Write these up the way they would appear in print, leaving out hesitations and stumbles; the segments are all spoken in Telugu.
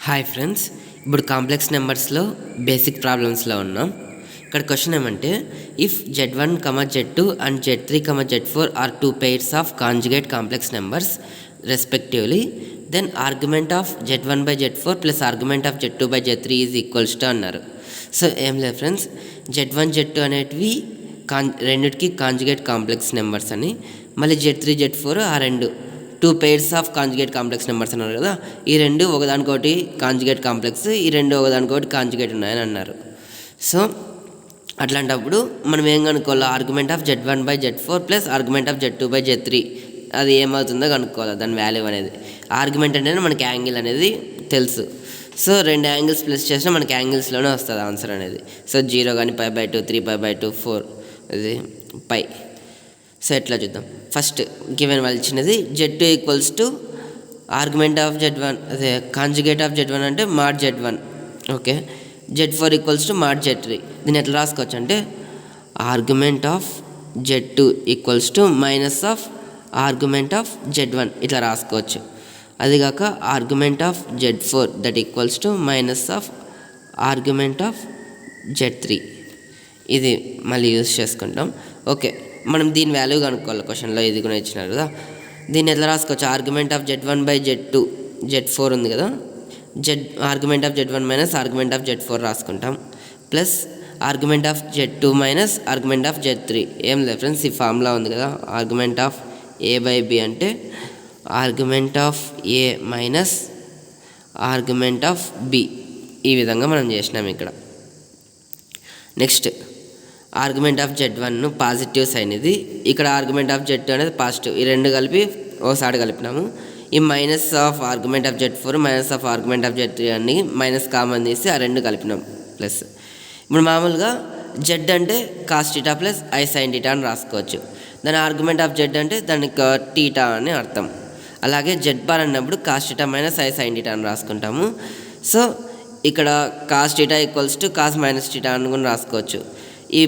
హాయ్ ఫ్రెండ్స్, ఇప్పుడు కాంప్లెక్స్ నెంబర్స్లో బేసిక్ ప్రాబ్లమ్స్లో ఉన్నాం. ఇక్కడ క్వశ్చన్ ఏమంటే, if Z1, Z2 and Z3, Z4 are two pairs of conjugate complex numbers respectively, then argument of Z1/Z4 plus argument of Z2/Z3 is equals to అన్నారు. సో ఏం లేదు ఫ్రెండ్స్, Z1, Z2 అనేటివి రెండిటికి కాంజుగేట్ కాంప్లెక్స్ నెంబర్స్ అని, మళ్ళీ Z3, Z4 ఆ రెండు two pairs of conjugate complex numbers అన్నారు కదా. ఈ రెండు ఒకదానికొకటి కాంజుగేట్ కాంప్లెక్స్, ఈ రెండు ఒకదానికొకటి కాంజుగేట్ ఉన్నాయని అన్నారు. సో అట్లాంటప్పుడు మనం ఏం కనుక్కోవాలి, argument of Z1/Z4 plus argument of Z2/Z3 అది ఏమవుతుందో కనుక్కోవాలి, దాని వాల్యూ అనేది. ఆర్గ్యుమెంట్ అంటే మనకి యాంగిల్ అనేది తెలుసు. సో రెండు యాంగిల్స్ ప్లస్ చేసినా మనకి యాంగిల్స్లోనే వస్తుంది ఆన్సర్ అనేది. సో 0 కానీ π/2, 3π/2, 4 ఇది π. సో ఎట్లా చూద్దాం. ఫస్ట్ గివెన్ వాళ్ళు ఇచ్చినది Z2 equals to argument of Z1, అదే కాంజుగేట్ ఆఫ్ Z1 అంటే mod Z1. Okay, Z4 equals to mod Z3. దీన్ని ఎట్లా రాసుకోవచ్చు అంటే, argument of Z2 equals to minus of argument of Z1 ఇట్లా రాసుకోవచ్చు. అదిగాక argument of Z4 that equals to minus of argument of Z3 ఇది మళ్ళీ యూజ్ చేసుకుంటాం. ఓకే, మనం దీని వాల్యూ కనుక్కోవాలి. క్వశ్చన్లో ఇది కూడా ఇచ్చినారు కదా. దీన్ని ఎట్లా రాసుకోవచ్చు, ఆర్గ్యుమెంట్ ఆఫ్ Z1/Z2 Z4 ఉంది కదా, argument of Z1 minus argument of Z4 రాసుకుంటాం, plus argument of Z2 minus argument of Z3. ఏం లేదు ఫ్రెండ్స్, ఈ ఫార్ములా ఉంది కదా, ఆర్గ్యుమెంట్ ఆఫ్ A/B అంటే argument of A minus argument of B. ఈ విధంగా మనం చేసినాం ఇక్కడ. Next argument of Z1 positive sign ఇది, ఇక్కడ ఆర్గ్యుమెంట్ ఆఫ్ Z2 అనేది పాజిటివ్. ఈ రెండు కలిపి ఓసారి కలిపినాము. ఈ minus of argument of Z4 minus of argument of Z3 అన్ని మైనస్ కామన్ తీసి ఆ రెండు కలిపినాం ప్లస్. ఇప్పుడు మామూలుగా Z అంటే cos theta plus I sine theta అని రాసుకోవచ్చు. దాని ఆర్గ్యుమెంట్ ఆఫ్ Z అంటే దానికి టీటా అని అర్థం. అలాగే Z బార్ అన్నప్పుడు cos theta minus I sine theta అని రాసుకుంటాము. సో ఇక్కడ cos theta equals to cos minus theta అని కూడా రాసుకోవచ్చు. ఈ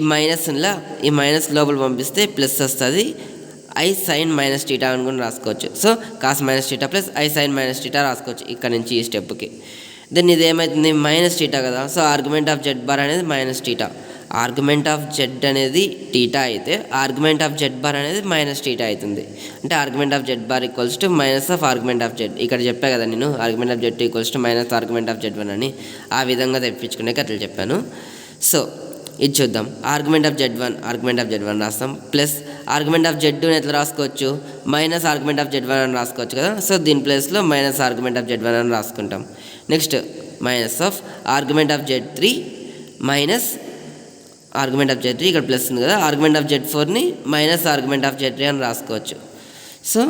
మైనస్ లోపల పంపిస్తే ప్లస్ వస్తుంది, ఐ సైన్ మైనస్ టీటా అని కూడా రాసుకోవచ్చు. So cos minus theta plus I sine minus theta రాసుకోవచ్చు ఇక్కడ నుంచి ఈ స్టెప్కి. దెన్ ఇది ఏమవుతుంది, మైనస్ టీటా కదా. So argument of Z bar అనేది minus theta, argument of Z అనేది టీటా అయితే ఆర్గ్యుమెంట్ ఆఫ్ Z బార్ అనేది మైనస్ టీటా అవుతుంది. అంటే argument of Z bar equals to minus of argument of Z. ఇక్కడ చెప్పా కదా నేను, argument of Z2 equals to minus argument of Z1 అని. ఆ విధంగా తెప్పించుకునే అట్లా చెప్పాను. సో ఇది చూద్దాం. ఆర్గ్యుమెంట్ ఆఫ్ Z1 రాస్తాం, ప్లస్ ఆర్గ్యుమెంట్ ఆఫ్ Z2 ఎట్లా రాసుకోవచ్చు, మైనస్ ఆర్గ్యుమెంట్ ఆఫ్ Z1 అని రాసుకోవచ్చు కదా. సో దీని ప్లేస్లో మైనస్ ఆర్గ్యుమెంట్ ఆఫ్ Z1 అని రాసుకుంటాం. Next minus of argument of Z3 minus argument of Z3, ఇక్కడ ప్లస్ ఉంది కదా, ఆర్గ్యుమెంట్ ఆఫ్ Z4ని మైనస్ ఆర్గ్యుమెంట్ ఆఫ్ Z3 అని రాసుకోవచ్చు. సో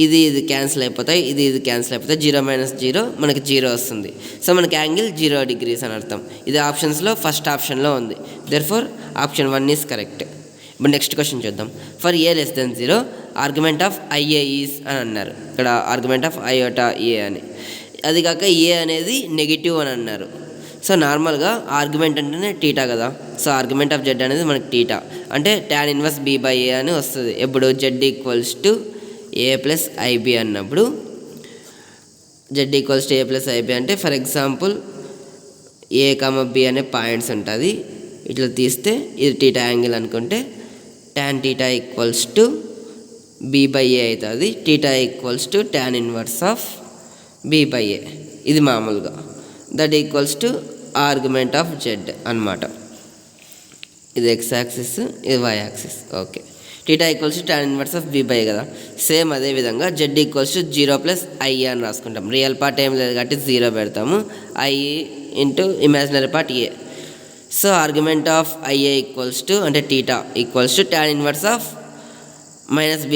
ఇది క్యాన్సిల్ అయిపోతాయి, ఇది క్యాన్సిల్ అయిపోతాయి, 0 - 0 మనకి 0 వస్తుంది. సో మనకి యాంగిల్ 0 degrees అని అర్థం. ఇది ఆప్షన్స్లో ఫస్ట్ ఆప్షన్లో ఉంది, దెర్ఫోర్ ఆప్షన్ 1 ఈజ్ కరెక్ట్. ఇప్పుడు నెక్స్ట్ క్వశ్చన్ చూద్దాం. For A<0 argument of IA is అని అన్నారు. ఇక్కడ ఆర్గ్యుమెంట్ ఆఫ్ ఐయోటా A అని, అది కాక A అనేది నెగిటివ్ అని అన్నారు. సో నార్మల్గా ఆర్గ్యుమెంట్ అంటేనే టీటా కదా. సో ఆర్గ్యుమెంట్ ఆఫ్ Z అనేది మనకి టీటా అంటే tan 1 B/A అని వస్తుంది. ఎప్పుడు Z equals to A plus IB అన్నప్పుడు, Z equals to A plus IB అంటే ఫర్ ఎగ్జాంపుల్ A, B అనే పాయింట్స్ ఉంటుంది. ఇట్లా తీస్తే ఇది టీటా యాంగిల్ అనుకుంటే tan theta equals to B/A అవుతుంది. Theta equals to tan 1 of B/A. ఇది మామూలుగా that equals to argument of Z అన్నమాట. ఇది X యాక్సిస్, ఇది Y axis. Okay, theta equals to tan 1 of B/A కదా. సేమ్ అదేవిధంగా Z equals to 0 plus I అని రాసుకుంటాం. రియల్ పార్ట్ ఏం లేదు కాబట్టి 0 పెడతాము, I into imaginary part A. So argument of IA equals to అంటే టీటా ఈక్వల్స్ టు tan 1 ఆఫ్ మైనస్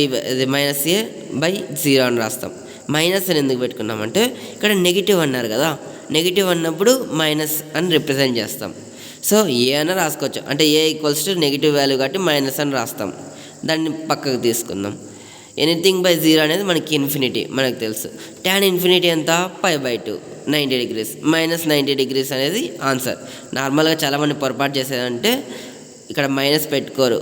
A/0 అని రాస్తాం. మైనస్ అని ఎందుకు పెట్టుకున్నామంటే ఇక్కడ నెగిటివ్ అన్నారు కదా, నెగిటివ్ అన్నప్పుడు మైనస్ అని రిప్రజెంట్ చేస్తాం. సో A అని రాసుకోవచ్చు, అంటే A equals to negative value కాబట్టి మైనస్ అని రాస్తాం. దాన్ని పక్కకు తీసుకుందాం. ఎనీథింగ్ బై 0 అనేది మనకి ఇన్ఫినిటీ మనకు తెలుసు. tan ఇన్ఫినిటీ ఎంత, π/2 90 degrees, మైనస్ 90 degrees అనేది ఆన్సర్. నార్మల్గా చాలామంది పొరపాటు చేసేదంటే ఇక్కడ మైనస్ పెట్టుకోరు,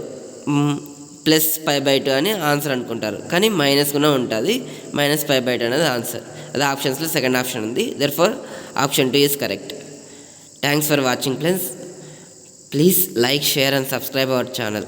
ప్లస్ π/2 అని ఆన్సర్ అనుకుంటారు, కానీ మైనస్ కూడా ఉంటుంది. మైనస్ π/2 అనేది ఆన్సర్. అదే ఆప్షన్స్లో సెకండ్ ఆప్షన్ ఉంది. Therefore option 2 is correct. Thanks for watching friends. Please like, share and subscribe our channel.